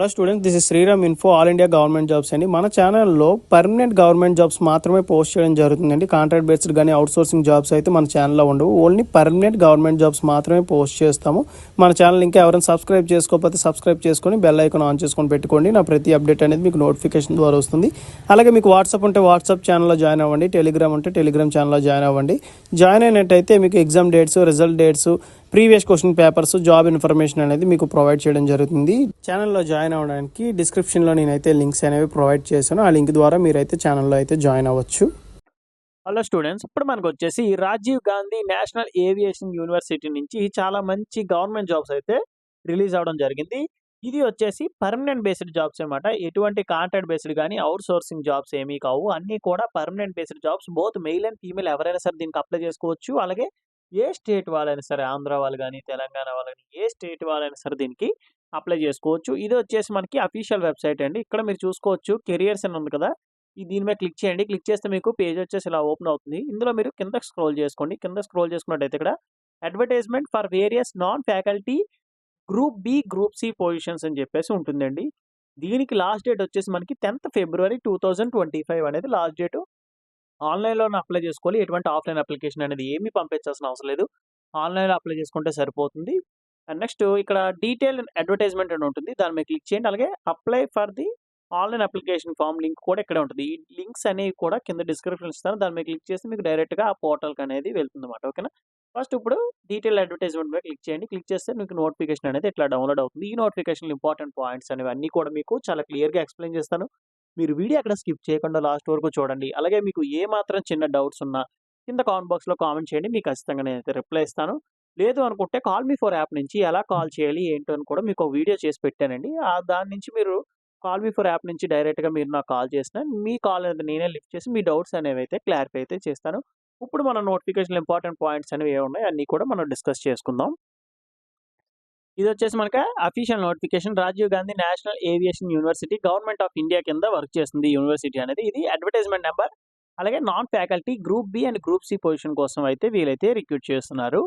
Hello students, this is Sriram info all India government jobs అండి. మన ఛానల్లో పర్మనెంట్ గవర్నమెంట్ జాబ్స్ మాత్రమే పోస్ట్ చేయడం జరుగుతుందండి. కాంట్రాక్ట్ బేస్డ్ కానీ అవుట్సోర్సింగ్ జాబ్స్ అయితే మన ఛానల్లో ఉండవు. ఓన్లీ పర్మనెంట్ గవర్నమెంట్ జాబ్స్ మాత్రమే పోస్ట్ చేస్తాము. మన ఛానల్ ఇంకా ఎవరైనా సబ్స్క్రైబ్ చేసుకోకపోతే సబ్స్క్రైబ్ చేసుకొని బెల్ ఐకాన్ ఆన్ చేసుకొని పెట్టుకోండి. నా ప్రతి అప్డేట్ అనేది మీకు నోటిఫికేషన్ ద్వారా వస్తుంది. అలాగే మీకు వాట్సాప్ ఉంటే వాట్సాప్ ఛానల్లో జాయిన్ అవ్వండి. టెలిగ్రామ్ ఉంటే టెలిగ్రామ్ ఛానల్లో జాయిన్ అవ్వండి. జాయిన్ అయినట్టయితే మీకు exam dates, result dates, previous question papers, job information అనేది మీకు ప్రొవైడ్ చేయడం జరుగుతుంది. ఛానల్లో జాయిన్ అవ్వడానికి డిస్క్రిప్షన్లో నేనైతే లింక్స్ అనేవి ప్రొవైడ్ చేశాను. ఆ లింక్ ద్వారా మీరైతే ఛానల్లో అయితే జాయిన్ అవ్వచ్చు. హలో స్టూడెంట్స్, ఇప్పుడు మనకు వచ్చేసి Rajiv Gandhi national aviation university నుంచి చాలా మంచి గవర్నమెంట్ జాబ్స్ అయితే రిలీజ్ అవడం జరిగింది. ఇది వచ్చేసి పర్మనెంట్ బేస్డ్ జాబ్స్ అనమాట. ఎటువంటి కాంట్రాక్ట్ బేస్డ్ కానీ అవుట్ సోర్సింగ్ జాబ్స్ ఏమీ కావు. అన్నీ కూడా permanent based jobs. Both male and female ఎవరైనా సరే దీనికి అప్లై చేసుకోవచ్చు. అలాగే ఏ స్టేట్ వాళ్ళైనా సరే, ఆంధ్ర వాళ్ళు కానీ, తెలంగాణ వాళ్ళు కానీ, ఏ స్టేట్ వాళ్ళైనా సరే దీనికి అప్లై చేసుకోవచ్చు. ఇది వచ్చేసి మనకి అఫీషియల్ వెబ్సైట్ అండి. ఇక్కడ మీరు చూసుకోవచ్చు, కెరియర్స్ అని ఉంది కదా, దీని మీద క్లిక్ చేయండి. క్లిక్ చేస్తే మీకు పేజ్ వచ్చేసి ఇలా ఓపెన్ అవుతుంది. ఇందులో మీరు కింద స్క్రోల్ చేసుకోండి. కింద స్క్రోల్ చేసుకున్నట్టయితే ఇక్కడ advertisement for various non faculty group B, group C positions అని చెప్పేసి ఉంటుందండి. దీనికి లాస్ట్ డేట్ వచ్చేసి మనకి 10th February 2025 అనేది లాస్ట్ డేట్. ఆన్లైన్‌లోనే అప్లై చేసుకోవాలి. ఎటువంటి ఆఫ్‌లైన్ అప్లికేషన్ అనేది ఏమీ పంపించాల్సిన అవసరం లేదు. ఆన్లైన్‌లో అప్లై చేసుకుంటే సరిపోతుంది. అండ్ నెక్స్ట్ ఇక్కడ డీటెయిల్డ్ అడ్వర్టైజ్మెంట్ అని ఉంటుంది. దాని మీద క్లిక్ చేయండి. అలాగే apply for the online application form link కూడా ఇక్కడే ఉంటుంది. ఈ లింక్స్ అనేవి కూడా కింద డిస్క్రిప్షన్‌లో ఇస్తాను. దాని మీద క్లిక్ చేస్తే మీకు డైరెక్ట్‌గా ఆ పోర్టల్‌కి అనేది వెళ్తుందన్నమాట. ఓకేనా? ఫస్ట్ ఇప్పుడు డీటెయిల్డ్ అడ్వర్టైజ్మెంట్ మీద క్లిక్ చేయండి. క్లిక్ చేస్తే మీకు నోటిఫికేషన్ అనేది ఇట్లా డౌన్‌లోడ్ అవుతుంది. ఈ నోటిఫికేషన్‌లో ఇంపార్టెంట్ పాయింట్స్ అనేవి అన్నీ కూడా మీకు చాలా క్లియర్‌గా ఎక్స్‌ప్లెయిన్ చేస్తాను. మీరు వీడియో అక్కడ స్కిప్ చేయకుండా లాస్ట్ వరకు చూడండి. అలాగే మీకు ఏ మాత్రం చిన్న డౌట్స్ ఉన్నా కింద కామెంట్ బాక్స్‌లో కామెంట్ చేయండి. మీకు ఖచ్చితంగా నేనైతే రిప్లై ఇస్తాను. లేదు అనుకుంటే కాల్ మీ ఫర్ యాప్ నుంచి ఎలా కాల్ చేయాలి ఏంటో అని కూడా మీకు ఒక వీడియో చేసి పెట్టానండి. దాని నుంచి మీరు కాల్ మీ ఫర్ యాప్ నుంచి డైరెక్ట్‌గా మీరు నాకు కాల్ చేసినా మీ కాల్ అనేది నేనే లిఫ్ట్ చేసి మీ డౌట్స్ అనేవైతే క్లారిఫై అయితే చేస్తాను. ఇప్పుడు మన నోటిఫికేషన్‌లో ఇంపార్టెంట్ పాయింట్స్ అనేవి ఏమున్నాయి అన్నీ కూడా మనం డిస్కస్ చేసుకుందాం. ఇది వచ్చేసి మనకి official notification. Rajiv Gandhi national aviation university government of India కింద వర్క్ చేస్తుంది యూనివర్సిటీ అనేది. ఇది అడ్వర్టైజ్మెంట్ నెంబర్. అలాగే non faculty group B and group C position కోసం అయితే వీలైతే రిక్రూట్ చేస్తున్నారు.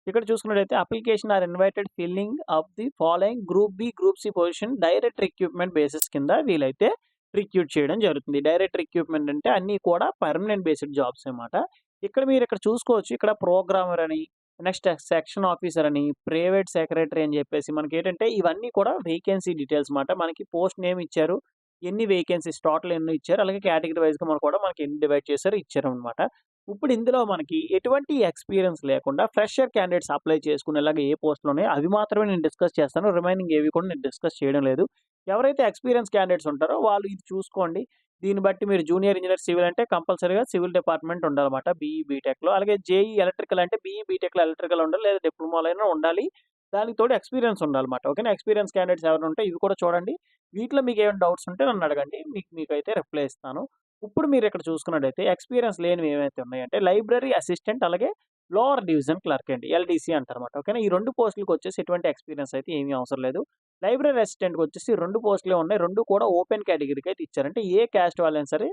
ఇక్కడ చూసుకున్నట్టయితే application are invited filling of the following group B, group C position direct recruitment basis కింద వీలైతే రిక్రూట్ చేయడం జరుగుతుంది. డైరెక్ట్ రిక్రూట్మెంట్ అంటే అన్నీ కూడా పర్మనెంట్ బేస్డ్ జాబ్స్ అన్నమాట. ఇక్కడ చూసుకోవచ్చు, ఇక్కడ ప్రోగ్రామర్ అని, నెక్స్ట్ సెక్షన్ ఆఫీసర్ అని, ప్రైవేట్ సెక్రటరీ అని చెప్పేసి మనకేంటంటే ఇవన్నీ కూడా వేకెన్సీ డీటెయిల్స్ మాట. మనకి పోస్ట్ నేమ్ ఇచ్చారు, ఎన్ని వేకెన్సీస్ టోటల్ ఎన్ని ఇచ్చారు, అలాగే కేటగిరీ వైస్‌గా మనకి ఎన్ని డివైడ్ చేశారో ఇచ్చారనమాట. ఇప్పుడు ఇందులో మనకి ఎటువంటి ఎక్స్‌పీరియన్స్ లేకుండా ఫ్రెషర్ క్యాండిడేట్స్ అప్లై చేసుకునేలాగా ఏ పోస్టులు ఉన్నాయో అవి మాత్రమే నేను డిస్కస్ చేస్తాను. రిమైనింగ్ ఏవి కూడా నేను డిస్కస్ చేయడం లేదు. ఎవరైతే ఎక్స్‌పీరియన్స్ క్యాండిడేట్స్ ఉంటారో వాళ్ళు ఇది చూసుకోండి. దీన్ని బట్టి మీరు జూనియర్ ఇంజినియర్ సివిల్ అంటే కంపల్సరీగా సివిల్ డిపార్ట్మెంట్ ఉండాలన్నమాట బీఈ, బీటెక్‌లో. అలాగే జేఈ ఎలక్ట్రికల్ అంటే బీఈ, బీటెక్‌లో ఎలక్ట్రికల్ ఉండాలి, లేదా డిప్లొమాలైనా ఉండాలి. దానికి తోడు ఎక్స్‌పీరియన్స్ ఉండాలన్నమాట. ఓకేనా? ఎక్స్‌పీరియన్స్ క్యాండిడేట్స్ ఎవరైనా ఉంటే ఇవి కూడా చూడండి. వీటిలో మీకు ఏమైనా డౌట్స్ ఉంటే నన్ను అడగండి. మీకైతే రిప్లై ఇస్తాను. ఇప్పుడు మీరు ఇక్కడ చూసుకున్నట్టయితే ఎక్స్‌పీరియన్స్ లేనివి ఏవైతే ఉన్నాయంటే లైబ్రరీ అసిస్టెంట్, అలాగే లోవర్ డివిజన్ క్లర్క్ అండి. ఎల్‌డీసీ అంటారన్నమాట. ఓకేనా? ఈ 2 పోస్టులకి వచ్చేసి ఎటువంటి ఎక్స్‌పీరియన్స్ అయితే ఏమీ అవసరం లేదు. లైబ్రరీ అసిస్టెంట్‌కి వచ్చేసి 2 పోస్టులే ఉన్నాయి. 2 కూడా ఓపెన్ కేటగిరీకి అయితే ఇచ్చారు. అంటే ఏ క్యాస్ట్ వాళ్ళైనా సరే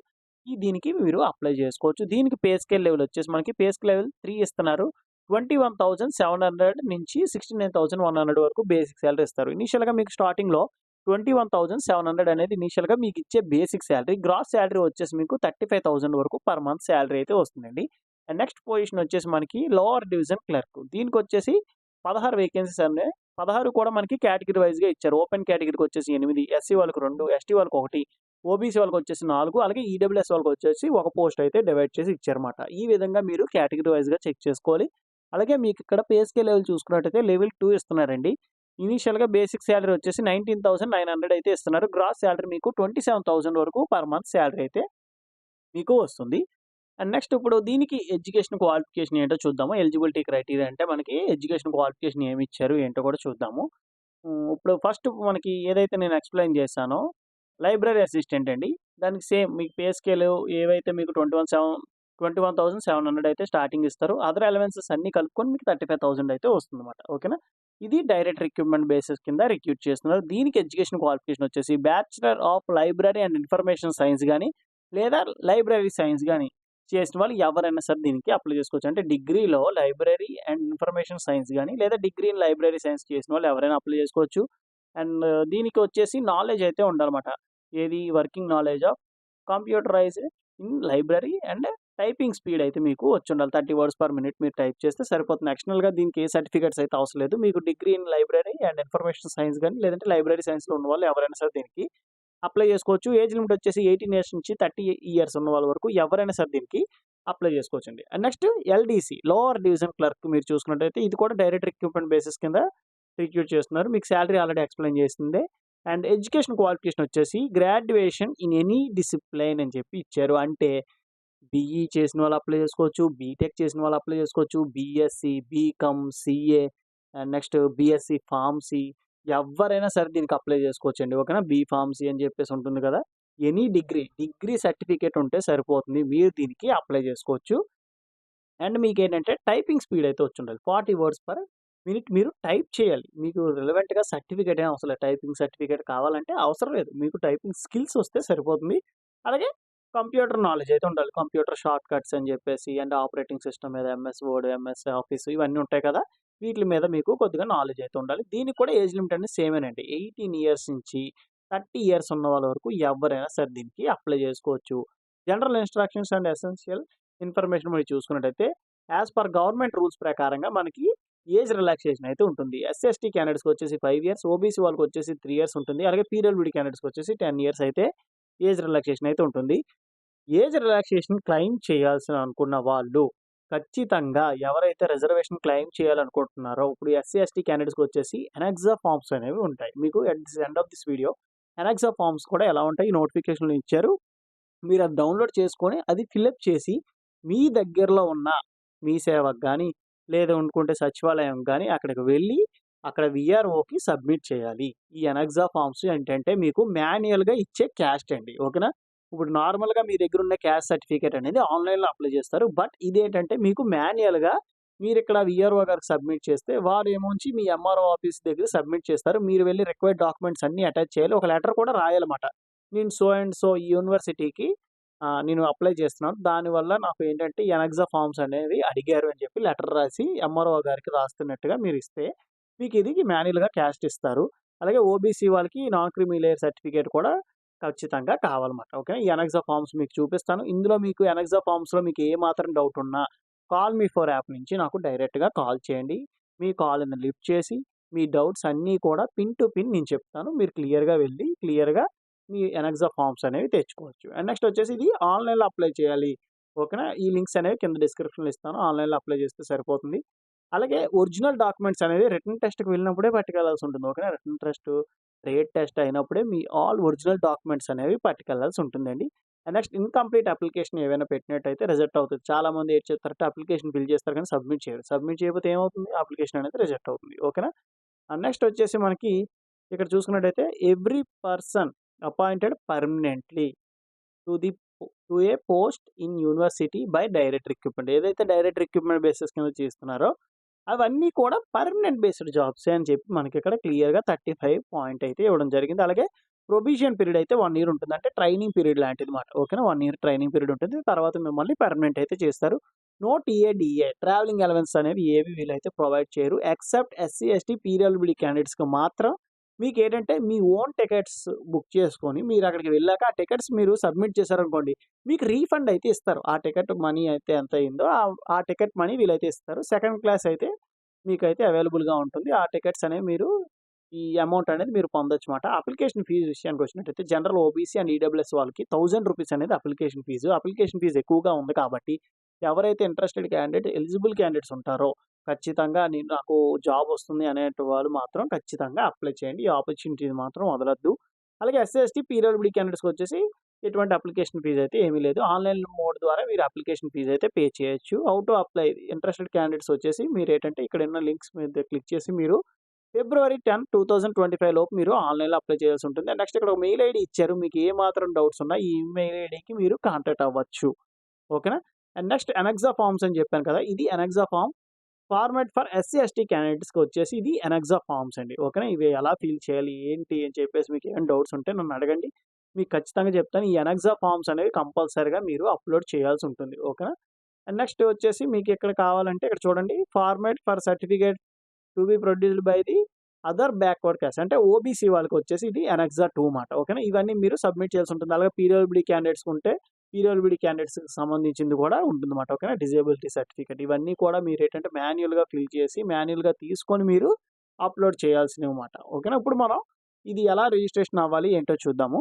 దీనికి మీరు అప్లై చేసుకోవచ్చు. దీనికి పే స్కేల్ లెవెల్ వచ్చేసి మనకి పే స్కేల్ లెవెల్ 3 ఇస్తున్నారు. 21,700 నుంచి 69,100 వరకు బేసిక్ సాలరీ ఇస్తారు. ఇనీషియల్‌గా మీకు స్టార్టింగ్‌లో 21,700 అనేది ఇనీషియల్‌గా మీకు ఇచ్చే బేసిక్ సాలరీ. గ్రాస్ సాలరీ వచ్చేసి మీకు 35,000 వరకు పర్ మంత్ సాలరీ అయితే వస్తుందండి. అండ్ నెక్స్ట్ పొజిషన్ వచ్చేసి మనకి లోవర్ డివిజన్ క్లర్క్. దీనికొచ్చేసి 16 వేకెన్సీస్ ఉన్నాయి. 16 కూడా మనకి కేటగిరీ వైస్‌గా ఇచ్చారు. ఓపెన్ కేటగిరీకి వచ్చేసి 8, ఎస్సీ వాళ్ళకి 2, ఎస్టీ వాళ్ళకి 1, ఓబీసీ వాళ్ళకొచ్చేసి 4, అలాగే ఈడబ్ల్యూఎస్ వాళ్ళకొచ్చేసి ఒక పోస్ట్ అయితే డివైడ్ చేసి ఇచ్చారన్నమాట. ఈ విధంగా మీరు కేటగిరీ వైస్‌గా చెక్ చేసుకోవాలి. అలాగే మీకు ఇక్కడ పే స్కేల్ లెవెల్ చూసుకున్నట్టయితే లెవెల్ 2 ఇస్తున్నారండి. ఇనీషియల్‌గా బేసిక్ సాలరీ వచ్చేసి 19,900 అయితే ఇస్తున్నారు. గ్రాస్ సాలరీ మీకు 27,000 వరకు పర్ మంత్ సాలరీ అయితే మీకు వస్తుంది. అండ్ నెక్స్ట్ ఇప్పుడు దీనికి ఎడ్యుకేషన్ క్వాలిఫికేషన్ ఏంటో చూద్దాము. ఎలిజిబిలిటీ క్రైటీరియా అంటే మనకి ఎడ్యుకేషన్ క్వాలిఫికేషన్ ఏమి ఇచ్చారు ఏంటో కూడా చూద్దాము. ఇప్పుడు ఫస్ట్ మనకి ఏదైతే నేను ఎక్స్‌ప్లెయిన్ చేశానో లైబ్రరీ అసిస్టెంట్ అండి. దానికి సేమ్ మీకు పే స్కేల్ ఏవైతే మీకు 21,700 అయితే స్టార్టింగ్ ఇస్తారు. అదర్ అలవెన్సెస్ అన్నీ కలుపుకొని మీకు 35,000 అయితే వస్తుందన్నమాట. ఓకేనా? ఇది డైరెక్ట్ రిక్రూట్మెంట్ బేసిస్ కింద రిక్రూట్ చేస్తున్నారు. దీనికి ఎడ్యుకేషన్ క్వాలిఫికేషన్ వచ్చేసి bachelor of library and information science గాని, లేదా లైబ్రరీ సైన్స్ గాని చేసిన వాళ్ళు ఎవరైనా సరే దీనికి అప్లై చేసుకోవచ్చు. అంటే డిగ్రీలో లైబ్రరీ అండ్ ఇన్ఫర్మేషన్ సైన్స్ గాని, లేదా డిగ్రీ ఇన్ లైబ్రరీ సైన్స్ చేసిన వాళ్ళు ఎవరైనా అప్లై చేసుకోవచ్చు. అండ్ దీనికి వచ్చేసి నాలెడ్జ్ అయితే ఉండాలన్నమాట. ఏది working knowledge of computerized in library and typing speed అయితే మీకు వచ్చుండాలి. 30 వర్డ్స్ పర్ మినిట్ మీరు టైప్ చేస్తే సరిపోతుంది. ఎక్స్టర్నల్‌గా దీనికి ఏ సర్టిఫికేట్స్ అయితే అవసరం లేదు. మీకు degree in library and information science గాని, లేదంటే లైబ్రరీ సైన్స్‌లో ఉన్నవాళ్ళు ఎవరైనా సరే దీనికి అప్లై చేసుకోవచ్చు. ఏజ్ లిమిట్ వచ్చేసి 18 ఇయర్స్ నుంచి 30 ఇయర్స్ ఉన్న వాళ్ళ వరకు ఎవరైనా సరే దీనికి అప్లై చేసుకోవచ్చండి. And next LDC lower division clerk మీరు చూసుకున్నట్టయితే ఇది కూడా డైరెక్ట్ రిక్రూట్‌మెంట్ బేసిస్ కింద రిక్రూట్ చేస్తున్నారు. మీకు సాలరీ ఆల్రెడీ ఎక్స్‌ప్లెయిన్ చేసిందే. అండ్ ఎడ్యుకేషన్ క్వాలిఫికేషన్ వచ్చేసి గ్రాడ్యుయేషన్ ఇన్ ఎనీ డిసిప్లైన్ అని చెప్పి ఇచ్చారు. అంటే బీఈ చేసిన వాళ్ళు అప్లై చేసుకోవచ్చు. బీటెక్ చేసిన వాళ్ళు అప్లై చేసుకోవచ్చు. BSc, BCom, CA and next BSc pharmacy ఎవ్వరైనా సరే దీనికి అప్లై చేసుకోవచ్చండి. ఓకేనా. బీ ఫార్మసీ అని చెప్పేసి ఉంటుంది కదా! ఎనీ డిగ్రీ సర్టిఫికేట్ ఉంటే సరిపోతుంది. మీరు దీనికి అప్లై చేసుకోవచ్చు. అండ్ మీకేంటంటే టైపింగ్ స్పీడ్ అయితే వచ్చుండాలి. 40 వర్డ్స్ పర్ మినిట్ మీరు టైప్ చేయాలి. మీకు రిలవెంట్‌గా సర్టిఫికేట్ ఏం అవసరం లేదు. టైపింగ్ సర్టిఫికేట్ కావాలంటే అవసరం లేదు. మీకు టైపింగ్ స్కిల్స్ వస్తే సరిపోతుంది. అలాగే కంప్యూటర్ నాలెడ్జ్ అయితే ఉండాలి. కంప్యూటర్ షార్ట్ కట్స్ అని చెప్పేసి అండ్ ఆపరేటింగ్ సిస్టమ్ మీద ఎంఎస్ వర్డ్, ఎంఎస్ ఆఫీస్ ఇవన్నీ ఉంటాయి కదా! వీట్లి మీద మీకు కొద్దిగా నాలెడ్జ్ అయితే ఉండాలి. దీనికి కూడా ఏజ్ లిమిట్ అనేది సేమేనండి. 18 ఇయర్స్ నుంచి 30 ఇయర్స్ ఉన్న వాళ్ళ వరకు ఎవ్వరైనా సరే దీనికి అప్లై చేసుకోవచ్చు. General instructions and essential information మీరు చూసుకున్నట్టయితే యాస్ పర్ గవర్నమెంట్ రూల్స్ ప్రకారంగా మనకి ఏజ్ రిలాక్సేషన్ అయితే ఉంటుంది. ఎస్సీ, ఎస్టీ క్యాండిడేట్స్‌కి వచ్చేసి 5 ఇయర్స్, ఓబీసీ వాళ్ళకి వచ్చేసి 3 ఇయర్స్ ఉంటుంది. అలాగే పీడబ్ల్యూడీ క్యాండిడేట్స్‌కి వచ్చేసి 10 ఇయర్స్ అయితే ఏజ్ రిలాక్సేషన్ అయితే ఉంటుంది. ఏజ్ రిలాక్సేషన్ క్లెయిమ్ చేయాల్సిన అనుకున్న వాళ్ళు ఖచ్చితంగా ఎవరైతే రిజర్వేషన్ క్లెయిమ్ చేయాలనుకుంటున్నారో ఇప్పుడు ఎస్సీ, ఎస్టీ క్యాండిడేట్స్‌కి వచ్చేసి ఎనెక్సా ఫార్మ్స్ అనేవి ఉంటాయి. మీకు at the end of this video annexure forms కూడా ఎలా ఉంటాయి నోటిఫికేషన్‌లో ఇచ్చారు. మీరు అది డౌన్‌లోడ్ చేసుకొని అది ఫిలప్ చేసి మీ దగ్గరలో ఉన్న మీ సేవకు గాని, లేదు అనుకుంటే సచివాలయం గాని అక్కడికి వెళ్లి అక్కడ వీఆర్ఓకి సబ్మిట్ చేయాలి. ఈ ఎనెక్సా ఫార్మ్స్ ఏంటంటే మీకు మాన్యుయల్‌గా ఇచ్చే క్యాస్ట్ అండి. ఓకేనా. ఇప్పుడు నార్మల్‌గా మీ దగ్గర ఉన్న క్యాస్ట్ సర్టిఫికేట్ అనేది ఆన్‌లైన్‌లో అప్లై చేస్తారు. బట్ ఇదేంటంటే మీకు మాన్యుయల్‌గా మీరిక్కడ వీఆర్ఓ గారికి సబ్మిట్ చేస్తే వారేమోంచి మీ ఎంఆర్ఓ ఆఫీస్ దగ్గర సబ్మిట్ చేస్తారు. మీరు వెళ్లి రిక్వైర్డ్ డాక్యుమెంట్స్ అన్నీ అటాచ్ చేయాలి. ఒక లెటర్ కూడా రాయాలన్నమాట. నేను సో అండ్ సో ఈ యూనివర్సిటీకి నేను అప్లై చేస్తున్నాను. దానివల్ల నాకు ఏంటంటే ఈ ఎనెక్సా ఫార్మ్స్ అనేవి అడిగారు అని చెప్పి లెటర్ రాసి ఎంఆర్ఓ గారికి రాస్తున్నట్టుగా మీరిస్తే మీకు ఇది మాన్యుయల్‌గా క్యాస్ట్ ఇస్తారు. అలాగే ఓబీసీ వాళ్ళకి నాన్ క్రీమీ లేయర్ సర్టిఫికేట్ కూడా ఖచ్చితంగా కావాలన్నమాట. ఓకే. ఈ ఎనెక్సా ఫార్మ్స్ మీకు చూపిస్తాను. ఇందులో మీకు ఎనెక్సా ఫార్మ్స్‌లో మీకు ఏ మాత్రం డౌట్ ఉన్నా కాల్ మీ ఫర్ యాప్ నుంచి నాకు డైరెక్ట్‌గా కాల్ చేయండి. మీ కాల్‌ని లిఫ్ట్ చేసి మీ డౌట్స్ అన్నీ కూడా పిన్ టు పిన్ నేను చెప్తాను. మీరు క్లియర్‌గా వెళ్లి క్లియర్‌గా మీ ఎనెక్సా ఫార్మ్స్ అనేవి తెచ్చుకోవచ్చు. అండ్ నెక్స్ట్ వచ్చేసి ఇది ఆన్‌లైన్‌లో అప్లై చేయాలి. ఓకేనా. ఈ లింక్స్ అనేవి కింద డిస్క్రిప్షన్‌లో ఇస్తాను. ఆన్‌లైన్‌లో అప్లై చేస్తే సరిపోతుంది. అలాగే ఒరిజినల్ డాక్యుమెంట్స్ అనేవి రిటన్ టెస్ట్‌కి వెళ్ళినప్పుడే పట్టుకెళ్లాల్సి ఉంటుంది. ఓకేనా. రిటన్ టెస్ట్, ట్రేడ్ టెస్ట్ అయినప్పుడే మీ ఆల్ ఒరిజినల్ డాక్యుమెంట్స్ అనేవి పట్టుకెళ్లాల్సి ఉంటుందండి. అండ్ నెక్స్ట్ ఇన్‌కంప్లీట్ అప్లికేషన్ ఏవైనా పెట్టినట్టయితే రిజెక్ట్ అవుతది. చాలామంది ఏం చేస్తారంటే అప్లికేషన్ ఫిల్ చేస్తారు కానీ సబ్మిట్ చేయరు. సబ్మిట్ చేయకపోతే ఏమవుతుంది? అప్లికేషన్ అనేది రిజెక్ట్ అవుతుంది. ఓకేనా. అండ్ నెక్స్ట్ వచ్చేసి మనకి ఇక్కడ చూసుకున్నట్టయితే every person appointed permanently to the to A post in university by direct recruitment. ఏదైతే డైరెక్ట్ రిక్రూట్‌మెంట్ బేసిస్ కింద చేస్తున్నారో అవన్నీ కూడా పర్మనెంట్ బేస్డ్ జాబ్సే అని చెప్పి మనకిక్కడ క్లియర్‌గా 35 పాయింట్ అయితే ఇవ్వడం జరిగింది. అలాగే ప్రొబేషన్ పీరియడ్ అయితే 1 ఇయర్ ఉంటుంది. అంటే ట్రైనింగ్ పీరియడ్ లాంటిది మాట. ఓకేనా. 1 ఇయర్ ట్రైనింగ్ పీరియడ్ ఉంటుంది. తర్వాత మిమ్మల్ని పర్మనెంట్ అయితే చేస్తారు. నో టీఏ, ట్రావెలింగ్ అలవెన్స్ అనేవి ఏవి వీళ్ళైతే ప్రొవైడ్ చేయరు. ఎక్సెప్ట్ ఎస్సీ, ఎస్టీ, పీడబ్ల్యూడీ క్యాండిడేట్స్‌కి మాత్రం మీకేంటంటే మీ ఓన్ టికెట్స్ బుక్ చేసుకొని మీరక్కడికి వెళ్ళాక ఆ టికెట్స్ మీరు సబ్మిట్ చేశారనుకోండి, మీకు రీఫండ్ అయితే ఇస్తారు. ఆ టికెట్ మనీ అయితే ఎంత అయిందో ఆ టికెట్ మనీ వీళ్ళైతే ఇస్తారు. సెకండ్ క్లాస్ అయితే మీకైతే అవైలబుల్‌గా ఉంటుంది. ఆ టికెట్స్ అనేవి మీరు ఈ అమౌంట్ అనేది మీరు పొందొచ్చుమాట. అప్లికేషన్ ఫీజ్ విషయానికొచ్చినట్టయితే జనరల్ ఓబీసీ అండ్ ఈడబ్ల్యూఎస్ వాళ్ళకి రూ. 1000 అనేది అప్లికేషన్ ఫీజు. అప్లికేషన్ ఫీజ్ ఎక్కువగా ఉంది కాబట్టి ఎవరైతే ఇంట్రెస్టెడ్ క్యాండిడేట్ ఎలిజిబుల్ క్యాండిడేట్స్ ఉంటారో ఖచ్చితంగా నాకు జాబ్ వస్తుంది అనేటి వాళ్ళు మాత్రం ఖచ్చితంగా అప్లై చేయండి. ఈ ఆపర్చునిటీని మాత్రం వదలొద్దు. అలాగే ఎస్సీ, ఎస్టీ, పీడబ్ల్యూడీ క్యాండిడేట్స్‌కొచ్చేసి ఎటువంటి అప్లికేషన్ ఫీజ్ అయితే ఏమీ లేదు. ఆన్‌లైన్ మోడ్ ద్వారా మీరు అప్లికేషన్ ఫీజ్ అయితే పే చేయొచ్చు. How to apply interested candidates వచ్చేసి మీరేంటంటే ఇక్కడున్న లింక్స్ మీద క్లిక్ చేసి మీరు ఫిబ్రవరి 10, 2025 లోపు మీరు ఆన్‌లైన్‌లో అప్లై చేయాల్సి ఉంటుంది. అండ్ నెక్స్ట్ ఇక్కడ ఒక మెయిల్ ఐడీ ఇచ్చారు. మీకు ఏ మాత్రం డౌట్స్ ఉన్నా ఈ మెయిల్ ఐడీకి మీరు కాంటాక్ట్ అవ్వచ్చు. ఓకేనా. అండ్ నెక్స్ట్ ఎనెక్సా ఫార్మ్స్ అని చెప్పాను కదా! ఇది annexure form format for SC, ST క్యాండిడేట్స్‌కి వచ్చేసి ఇది ఎనెక్సా ఫార్మ్స్ అండి. ఓకేనా. ఇవి ఎలా ఫిల్ చేయాలి? ఏంటి? అని చెప్పేసి మీకు ఏమైనా డౌట్స్ ఉంటే నన్ను అడగండి. మీకు ఖచ్చితంగా చెప్తాను. ఈ ఎనెక్సా ఫార్మ్స్ అనేవి కంపల్సరీగా మీరు అప్‌లోడ్ చేయాల్సి ఉంటుంది. ఓకేనా. అండ్ నెక్స్ట్ వచ్చేసి మీకు ఇక్కడ కావాలంటే ఇక్కడ చూడండి format for certificate to be produced by the other backward caste అంటే ఓబీసీ వాళ్ళకి వచ్చేసి ఇది అనెక్సా 2 మాట. ఓకేనా. ఇవన్నీ మీరు సబ్మిట్ చేయాల్సి ఉంటుంది. అలాగే పీడబ్ల్యూడీ క్యాండిడేట్స్ ఉంటే పీడబ్ల్యూడీ క్యాండిడేట్స్‌కి సంబంధించింది కూడా ఉంటుందన్నమాట. ఓకేనా. డిజేబిలిటీ సర్టిఫికేట్ ఇవన్నీ కూడా మీరేంటంటే మాన్యుయల్‌గా ఫిల్ చేసి మాన్యుయల్‌గా తీసుకొని మీరు అప్‌లోడ్ చేయాల్సినవిమాట. ఓకేనా. ఇప్పుడు మనం ఇది ఎలా రిజిస్ట్రేషన్ అవ్వాలి ఏంటో చూద్దాము.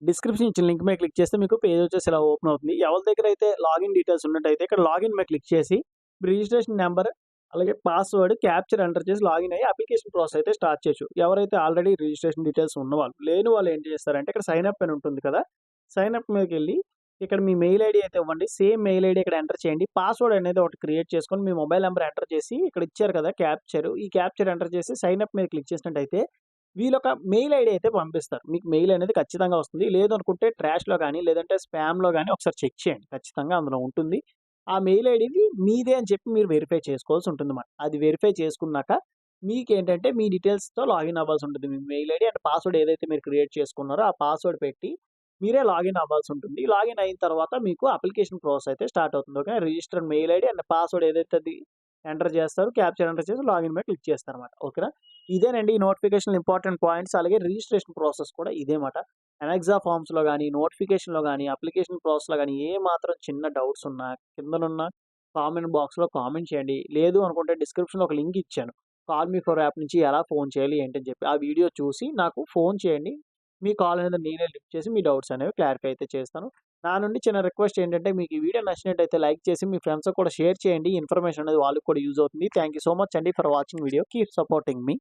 డిస్క్రిప్షన్ ఇచ్చిన లింక్ మీద క్లిక్ చేస్తే మీకు పేజ్ వచ్చేసి ఇలా ఓపెన్ అవుతుంది. ఎవరి దగ్గర అయితే లాగిన్ డీటెయిల్స్ ఉన్నట్టయితే ఇక్కడ లాగిన్ మీద క్లిక్ చేసి రిజిస్ట్రేషన్ నెంబర్ అలాగే పాస్వర్డ్ క్యాప్చర్ ఎంటర్ చేసి లాగిన్ అయ్యి అప్లికేషన్ ప్రాసెస్ అయితే స్టార్ట్ చేయొచ్చు. ఎవరైతే ఆల్రెడీ రిజిస్ట్రేషన్ డీటెయిల్స్ ఉన్నవాళ్ళు, లేని వాళ్ళు ఏం చేస్తారంటే ఇక్కడ సైన్ అప్ అని ఉంటుంది కదా, సైన్ అప్ మీదకెళ్ళి ఇక్కడ మీ మెయిల్ ఐడీ అయితే ఇవ్వండి. సేమ్ మెయిల్ ఐడీ ఇక్కడ ఎంటర్ చేయండి. పాస్వర్డ్ అనేది ఒకటి క్రియేట్ చేసుకొని మీ మొబైల్ నెంబర్ ఎంటర్ చేసి ఇక్కడ ఇచ్చారు కదా క్యాప్చర్, ఈ క్యాప్చర్ ఎంటర్ చేసి సైన్ అప్ మీద క్లిక్ చేసినట్టయితే వీళ్ళొక మెయిల్ ఐడీ అయితే పంపిస్తారు. మీకు మెయిల్ అనేది ఖచ్చితంగా వస్తుంది. లేదనుకుంటే ట్రాష్‌లో గాని, లేదంటే స్పామ్‌లో గాని ఒకసారి చెక్ చేయండి. ఖచ్చితంగా అందులో ఉంటుంది. ఆ మెయిల్ ఐడీది మీదే అని చెప్పి మీరు వెరిఫై చేసుకోవాల్సి ఉంటుందన్నమాట. అది వెరిఫై చేసుకున్నాక మీకేంటంటే మీ డీటెయిల్స్‌తో లాగిన్ అవ్వాల్సి ఉంటుంది. మీ మెయిల్ ఐడీ అండ్ పాస్వర్డ్ ఏదైతే మీరు క్రియేట్ చేసుకున్నారో ఆ పాస్వర్డ్ పెట్టి మీరే లాగిన్ అవ్వాల్సి ఉంటుంది. లాగిన్ అయిన తర్వాత మీకు అప్లికేషన్ ప్రాసెస్ అయితే స్టార్ట్ అవుతుంది. Okay. Registered mail ID and password ఏదైతే అది ఎంటర్ చేస్తారో క్యాప్చర్ ఎంటర్ చేసి లాగిన్ మీద క్లిక్ చేస్తారన్నమాట. ఓకేనా. ఇదేనండి ఈ నోటిఫికేషన్‌లో ఇంపార్టెంట్ పాయింట్స్. అలాగే రిజిస్ట్రేషన్ ప్రాసెస్ కూడా ఇదే మాట. అనెక్సా ఫార్మ్స్‌లో గాని, నోటిఫికేషన్‌లో గాని, అప్లికేషన్ ప్రాసెస్‌లో గాని ఏ మాత్రం చిన్న డౌట్స్ ఉన్నా కిందనున్న కామెంట్ బాక్స్‌లో కామెంట్ చేయండి. లేదు అనుకుంటే డిస్క్రిప్షన్‌లో ఒక లింక్ ఇచ్చాను. కాల్ మీ ఫర్ యాప్ నుంచి ఎలా ఫోన్ చేయాలి ఏంటని చెప్పి. ఆ వీడియో చూసి నాకు ఫోన్ చేయండి. మీ కాల్ అనేది నేనే లిఫ్ట్ చేసి మీ డౌట్స్ అనేవి క్లారిఫై అయితే చేస్తాను. నా నుండి చిన్న రిక్వెస్ట్ ఏంటంటే మీకు ఈ వీడియో నచ్చినట్టయితే లైక్ చేసి మీ ఫ్రెండ్స్‌కి కూడా షేర్ చేయండి. ఇన్ఫర్మేషన్ అనేది వాళ్ళకి కూడా యూజ్ అవుతుంది. థాంక్ యూ సో మచ్ అండి for watching video. Keep supporting me.